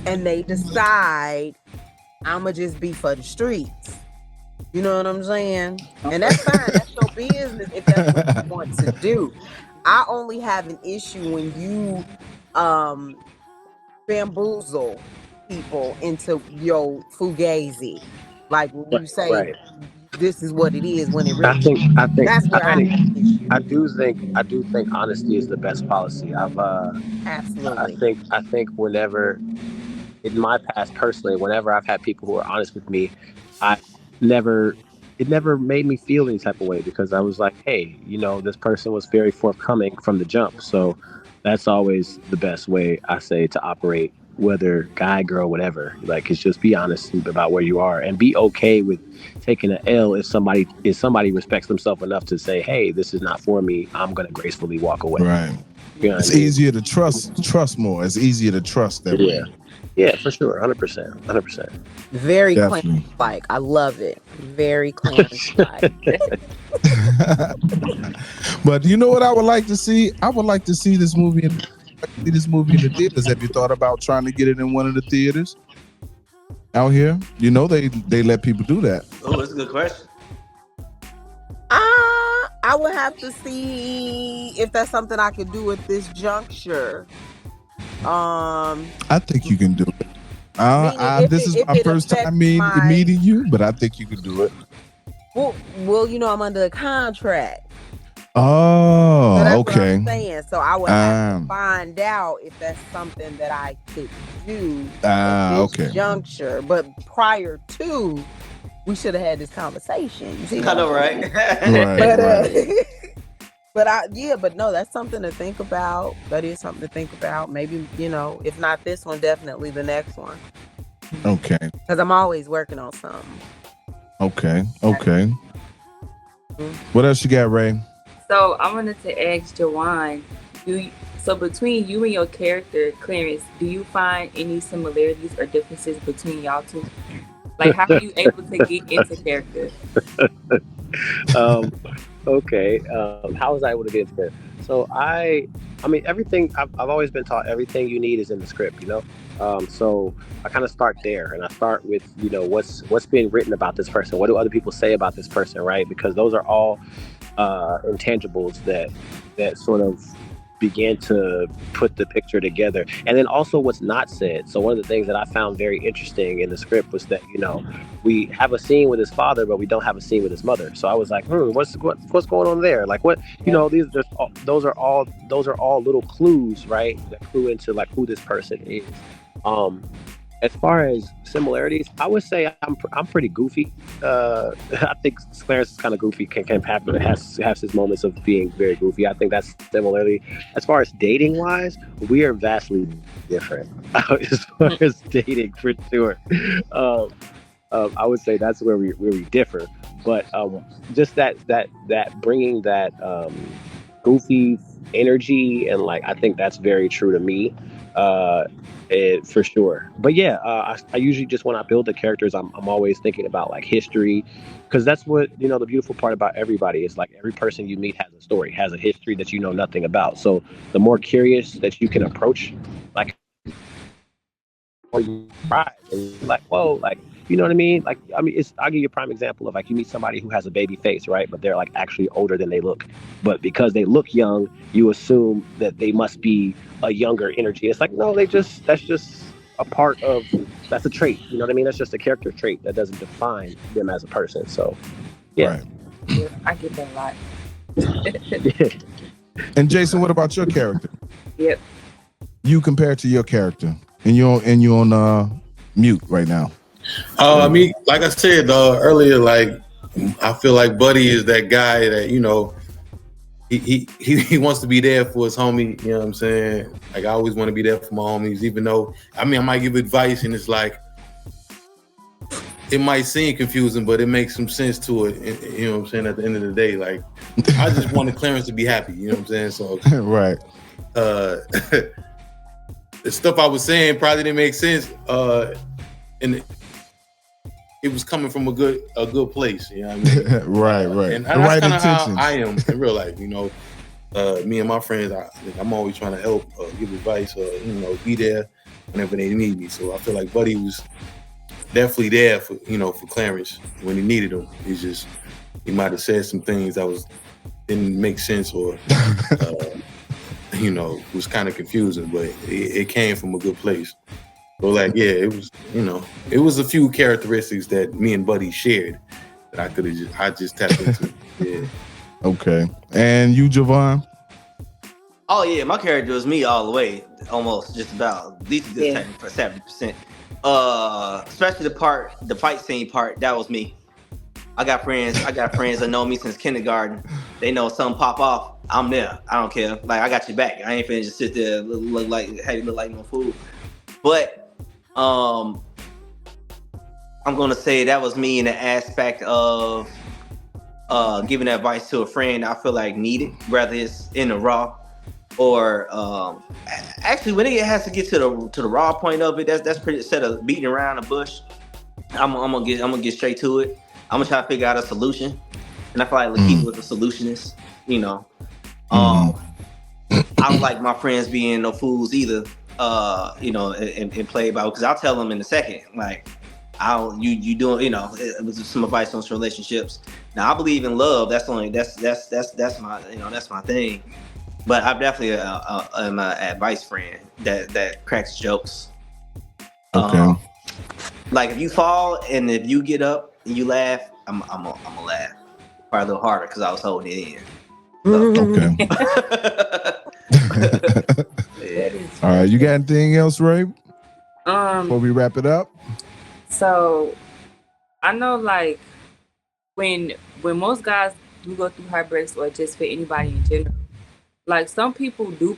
and they decide, I'ma just be for the streets. You know what I'm saying? And that's fine. That's your business if that's what you want to do. I only have an issue when you bamboozle people into your fugazi. Like when you say this is what it is, when it really I think that's where I do think honesty is the best policy. absolutely. I think whenever in my past personally, whenever I've had people who are honest with me, it never made me feel any type of way, because I was like, hey, this person was very forthcoming from the jump. So that's always the best way, I say, to operate, whether guy, girl, whatever. Like, it's just be honest about where you are and be okay with taking an L if somebody respects themselves enough to say, hey, this is not for me. I'm going to gracefully walk away. Right. It's mean? easier to trust more. It's easier to trust that way. Yeah, for sure. 100%. Very clean. Like, I love it. Very clean. But you know what I would like to see? I would like to see this movie in the theaters. Have you thought about trying to get it in one of the theaters out here? They let people do that. Oh, that's a good question. I would have to see if that's something I could do at this juncture. I think you can do it. This is my first time meeting you, but I think you can do it. Well, I'm under a contract. Oh, so that's okay. What I'm saying. So I would have to find out if that's something that I could do at this juncture. But prior to, we should have had this conversation. You see? I know, right? But no, that's something to think about. That is something to think about. Maybe, if not this one, definitely the next one. Okay. Because I'm always working on something. Okay. What else you got, Ray? So I wanted to ask Juwan, so between you and your character, Clarence, do you find any similarities or differences between y'all two? Like, how are you able to get into character? Okay. How was I able to get into character? So I mean, everything, I've always been taught everything you need is in the script, So I kind of start there, and I start with, what's being written about this person? What do other people say about this person, right? Because those are all intangibles that sort of began to put the picture together. And then also what's not said. So one of the things that I found very interesting in the script was that, we have a scene with his father, but we don't have a scene with his mother. So I was like, what's going on there? Like, what, those are all little clues, right? That clue into like who this person is. As far as similarities, I would say I'm pretty goofy. I think Clarence is kind of goofy. Can happen. Has his moments of being very goofy. I think that's similarity. As far as dating wise, we are vastly different. As far as dating, for sure. I would say that's where we differ. But just that bringing that goofy energy, and like, I think that's very true to me. For sure. But yeah, I usually just, when I build the characters, I'm always thinking about like history, because that's what, the beautiful part about everybody is, like, every person you meet has a story, has a history that you know nothing about. So the more curious that you can approach like you surprised and you're like, whoa, like, you know what I mean? Like, I mean, I'll give you a prime example of like you meet somebody who has a baby face, right? But they're like actually older than they look. But because they look young, you assume that they must be a younger energy. It's like, no, that's just a part of, that's a trait. You know what I mean? That's just a character trait that doesn't define them as a person. So, yeah. Right. Yeah, I get that a lot. And Jason, what about your character? Yep. You compared to your character, and you're on mute right now. Me, like I said earlier, like I feel like Buddy is that guy that, you know, he wants to be there for his homie. You know what I'm saying? Like I always want to be there for my homies, even though I might give advice and it's like it might seem confusing, but it makes some sense to it. You know what I'm saying? At the end of the day, like I just wanted Clarence to be happy. You know what I'm saying? So Right. The stuff I was saying probably didn't make sense, and it was coming from a good place. You know what I mean? Right. And The that's right kind of how intentions. I am in real life. You know, me and my friends, I'm always trying to help, give advice, you know, be there whenever they need me. So I feel like Buddy was definitely there for Clarence when he needed him. He's just, he might have said some things that didn't make sense or you know, was kind of confusing, but it came from a good place. So like, yeah, it was, you know, it was a few characteristics that me and Buddy shared that I just tapped into. Yeah. Okay. And you, Jovan? Oh yeah, my character was me all the way, almost just about at least a good 70%. Especially the fight scene part, that was me. I got friends that know me since kindergarten. They know something pop off, I'm there. I don't care. Like I got your back. I ain't finna just sit there look like no fool. But I'm gonna say that was me in the aspect of giving advice to a friend I feel like needed, whether it's in the raw or actually when it has to get to the raw point of it, that's pretty, instead of beating around the bush, I'm gonna get straight to it. I'm gonna try to figure out a solution, and I feel like Lakeith was a solutionist. You know, I don't like my friends being no fools either. You know, and play about, because I'll tell them in a second, like, you doing, you know, it was some advice on some relationships. Now I believe in love. That's my, you know, that's my thing. But I'm definitely am an advice friend that cracks jokes. Okay. Like if you fall and if you get up and you laugh, I'm gonna laugh. Probably a little harder because I was holding it in. So. Okay. All right. You got anything else, Ray? Before we wrap it up. So I know, like, when most guys do go through heartbreaks, or just for anybody in general, like some people do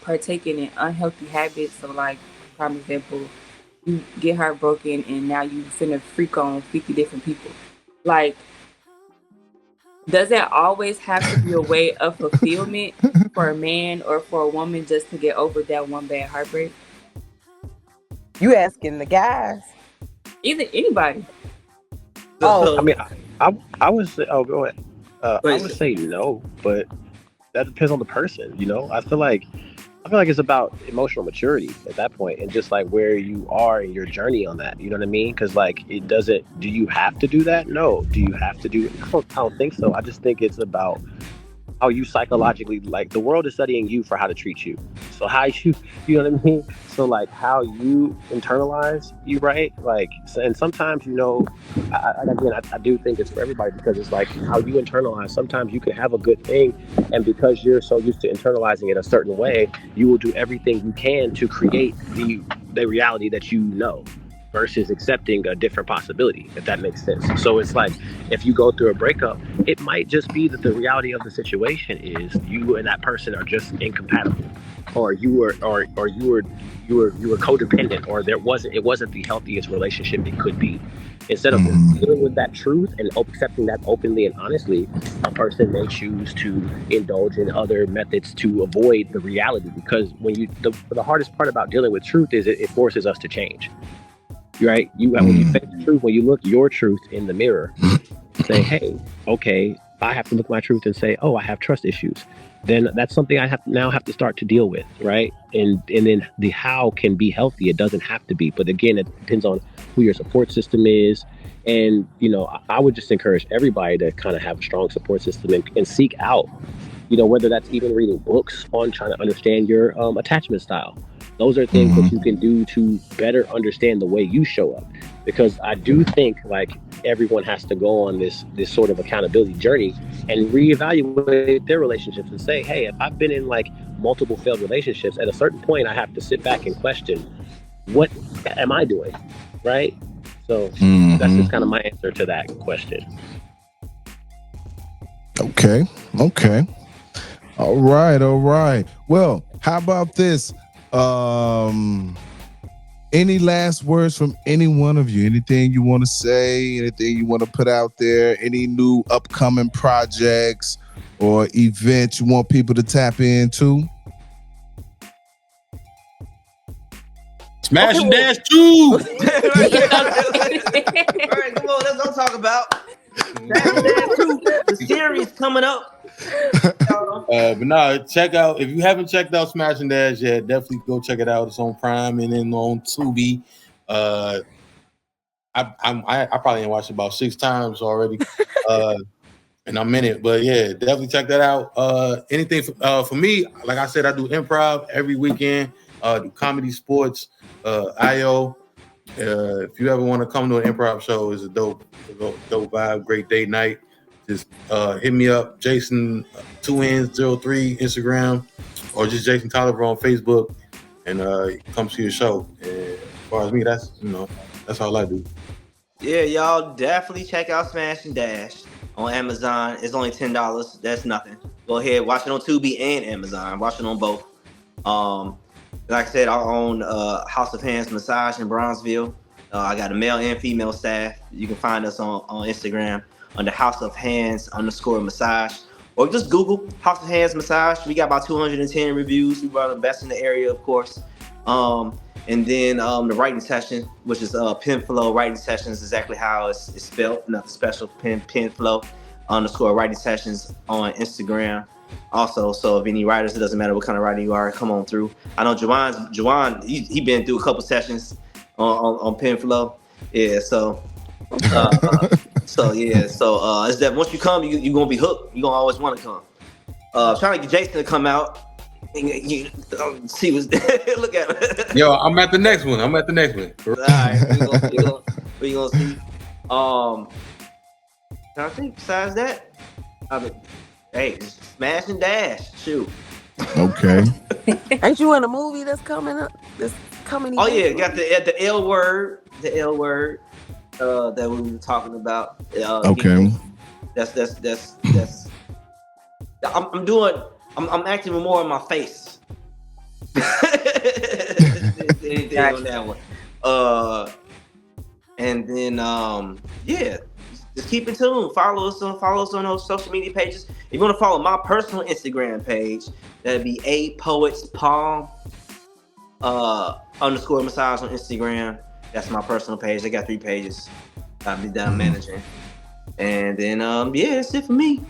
partaking in unhealthy habits. So like, for example, you get heartbroken and now you finna freak on 50 different people. Like, does that always have to be a way of fulfillment for a man or for a woman just to get over that one bad heartbreak? You asking the guys? Either anybody. Oh, I mean, I would say, oh, go ahead. I would say no, but that depends on the person. You know, I feel like it's about emotional maturity at that point, and just like where you are in your journey on that. You know what I mean? Because like, it doesn't. Do you have to do that? No. Do you have to do it? I don't think so. I just think it's about how you psychologically, like, the world is studying you for how to treat you. So how you know what I mean? So like how you internalize you, right? Like, and sometimes, you know, I do think it's for everybody, because it's like how you internalize. Sometimes you can have a good thing, and because you're so used to internalizing it a certain way, you will do everything you can to create the reality that you know, versus accepting a different possibility, if that makes sense. So it's like, if you go through a breakup, it might just be that the reality of the situation is you and that person are just incompatible, or you were codependent, or it wasn't the healthiest relationship it could be. Instead of dealing with that truth and accepting that openly and honestly, a person may choose to indulge in other methods to avoid the reality. Because when the hardest part about dealing with truth is it forces us to change. Right? When you face the truth, when you look your truth in the mirror, say, hey, okay, I have to look my truth and say, oh, I have trust issues. then that's something I have to start to deal with, right? And then the how can be healthy. It doesn't have to be, but again, it depends on who your support system is. And I would just encourage everybody to kind of have a strong support system and seek out, whether that's even reading books on trying to understand your attachment style. Those are things that you can do to better understand the way you show up. Because I do think like everyone has to go on this sort of accountability journey and reevaluate their relationships and say, hey, if I've been in like multiple failed relationships, at a certain point I have to sit back and question, what am I doing? Right? So that's just kind of my answer to that question. Okay. All right. Well, how about this? Any last words from any one of you? Anything you want to say? Anything you want to put out there? Any new upcoming projects or events you want people to tap into? Smash and Dash 2. All right, come on, let's go talk about the series coming up. But no, check out, if you haven't checked out Smash and Dash yet, definitely go check it out. It's on Prime and then on Tubi. I probably ain't watched it about 6 times already. And I'm in it, but yeah, definitely check that out. Anything for me, like I said, I do improv every weekend, do comedy, sports, IO. If you ever want to come to an improv show, it's a dope vibe, great date night. Just hit me up, Jason 2N03 Instagram, or just Jason Tolliver on Facebook, and come see the show. And as far as me, that's all I do. Yeah, y'all definitely check out Smash and Dash on Amazon. It's only $10. That's nothing. Go ahead, watch it on Tubi and Amazon. Watch it on both. Like I said, I own House of Hands Massage in Bronzeville. I got a male and female staff. You can find us on Instagram under House of Hands _massage, or just Google House of Hands Massage. We got about 210 reviews. We are the best in the area, of course. And then the writing session, which is pen flow writing sessions, exactly how it's spelled, nothing special. Pen flow _writing sessions on Instagram. Also, so if any writers, it doesn't matter what kind of writer you are, come on through. I know Juwan, he been through a couple sessions on pen flow. Yeah, so it's that once you come, you're gonna be hooked. You're gonna always want to come. Trying to get Jason to come out. You see what's look at it. Yo, I'm at the next one. All right, we gonna see. I think besides that, hey, Smash and Dash, shoot. Okay. Ain't you in a movie that's coming up? Oh yeah, got the L word, that we were talking about. Okay. That's. I'm acting more in my face. Anything on that one. And then yeah, just keep in tune. Follow us on those social media pages. If you want to follow my personal Instagram page, that'd be @poetspalm _massage on Instagram. That's my personal page. I got 3 pages. I'll be down managing. And then yeah, that's it for me.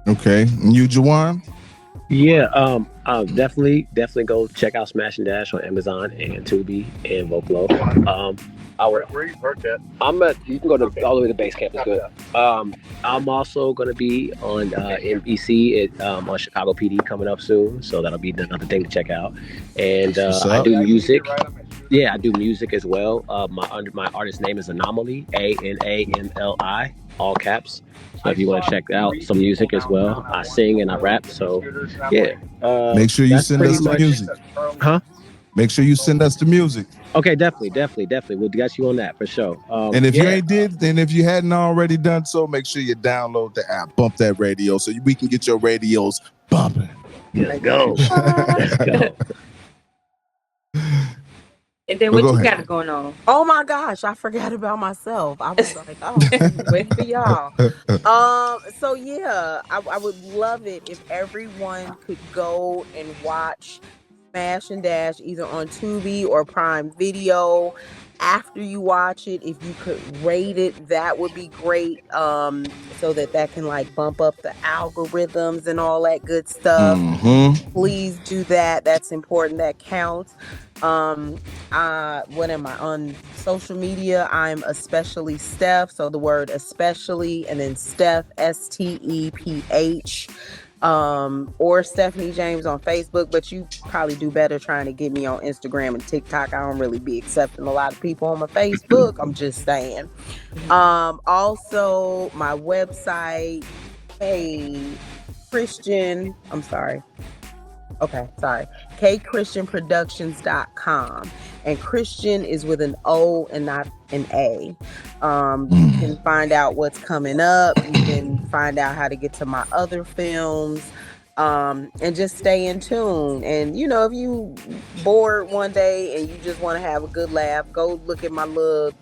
Okay. And you, Juwan? Yeah, definitely go check out Smash and Dash on Amazon and Tubi and Vocalo. Where you work at? You can go all the way to Basecamp. It's good. I'm also going to be on NBC on Chicago PD coming up soon, so that'll be another thing to check out. And I do music. Yeah, I do music as well. My artist name is Anomaly, ANAMLI, all caps. So if you want to check out some music as well, I sing and I rap. So yeah. Make sure you send us the music. Huh? Make sure you send us the music. Okay, definitely. We'll get you on that for sure. And if you if you hadn't already done so, make sure you download the app, bump that radio, so we can get your radios bumping. Let's go. Let's go. And then what you got going on? Oh my gosh, I forgot about myself. I was like, wait for y'all. So yeah, I would love it if everyone could go and watch Smash and Dash either on Tubi or Prime Video. After you watch it, if you could rate it, that would be great. So that can like bump up the algorithms and all that good stuff. Please do that. That's important. That counts. What am I on social media? I'm especially Steph. So the word especially and then Steph, STEPH. Or Stephanie James on Facebook, but you probably do better trying to get me on Instagram and TikTok. I don't really be accepting a lot of people on my Facebook. I'm just saying. Also my website, kchristianproductions.com, and Christian is with an O and not an A. You can find out what's coming up. You can find out how to get to my other films, and just stay in tune. And if you bored one day and you just want to have a good laugh, go look at my little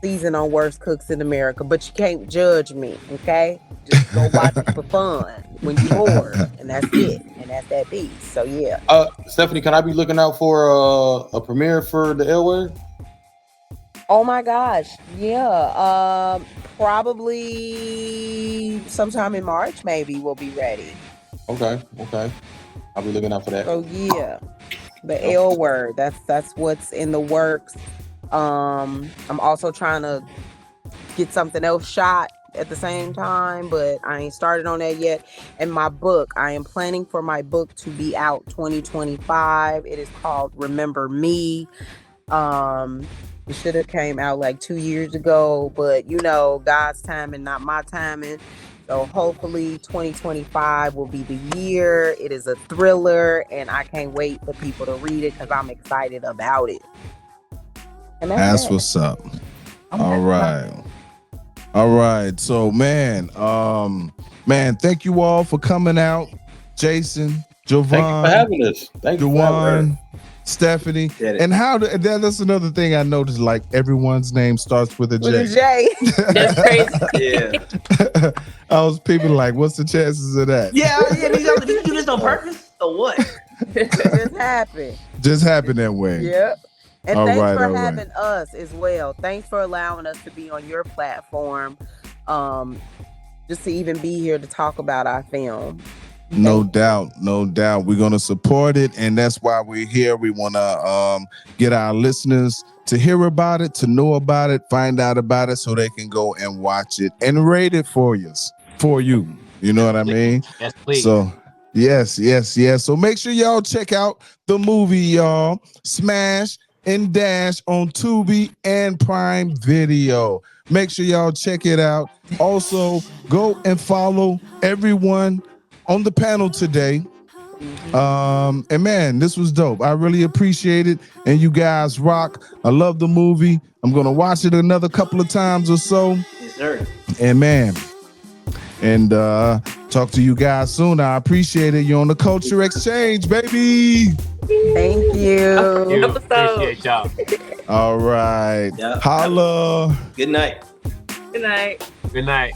season on Worst Cooks in America, but you can't judge me, okay? Just go watch it for fun when you're bored, and that's it, and that's that piece. So yeah. Stephanie, can I be looking out for a premiere for the L Word? Oh my gosh, yeah. Probably sometime in March, maybe we'll be ready. Okay. I'll be looking out for that. So yeah, the L Word. That's what's in the works. I'm also trying to get something else shot at the same time, but I ain't started on that yet. And my book, I am planning for my book to be out 2025. It is called Remember Me. It should have came out like 2 years ago, but God's timing, not my timing. So hopefully 2025 will be the year. It is a thriller, and I can't wait for people to read it because I'm excited about it. And that's what's up. All right. So man, thank you all for coming out. Jason, Jovan, thank you for having us. Thank you, Juwan, Stephanie, and that's another thing I noticed. Like everyone's name starts with a J. With a J. That's crazy. Yeah. I was people like, what's the chances of that? Yeah. Did you do this on purpose or what? Just happened that way. Yep. And all thanks right, for having us as well. Thanks for allowing us to be on your platform, just to even be here to talk about our film. No doubt. We're gonna support it, and that's why we're here. We want to get our listeners to hear about it, to know about it, find out about it, so they can go and watch it and rate it for you. You know what I mean? Yes, please. So yes. So make sure y'all check out the movie, y'all. Smash and Dash on Tubi and Prime Video. Make sure y'all check it out. Also, go and follow everyone on the panel today. And man, this was dope. I really appreciate it. And you guys rock. I love the movie. I'm gonna watch it another couple of times or so. Yes, sir. And man, talk to you guys soon. I appreciate it. You're on the Culture Exchange, baby. Thank you. Appreciate y'all. All right. Yeah. Holla. Good night. Good night. Good night.